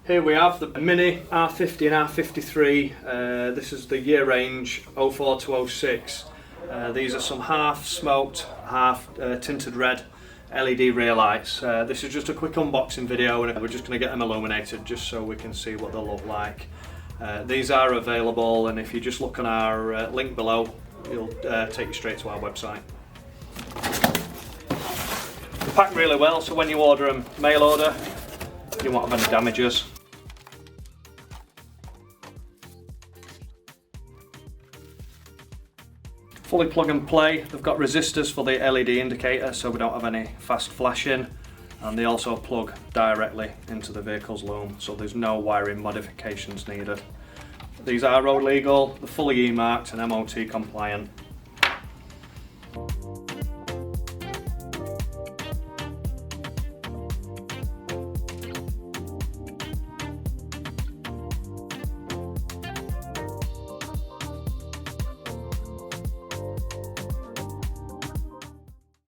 Here we have the Mini R50 and R53. This is the year range 04 to 06. These are some half smoked, half tinted red LED rear lights. This is just a quick unboxing video, and we're just going to get them illuminated just so we can see what they look like. These are available, and if you just look on our link below, it'll take you straight to our website. They pack really well, so when you order them mail order, you won't have any damages. Fully plug and play. They've got resistors for the LED indicator so we don't have any fast flashing, and they also plug directly into the vehicle's loom, so there's no wiring modifications needed. These are road legal, they're fully E-marked and MOT compliant.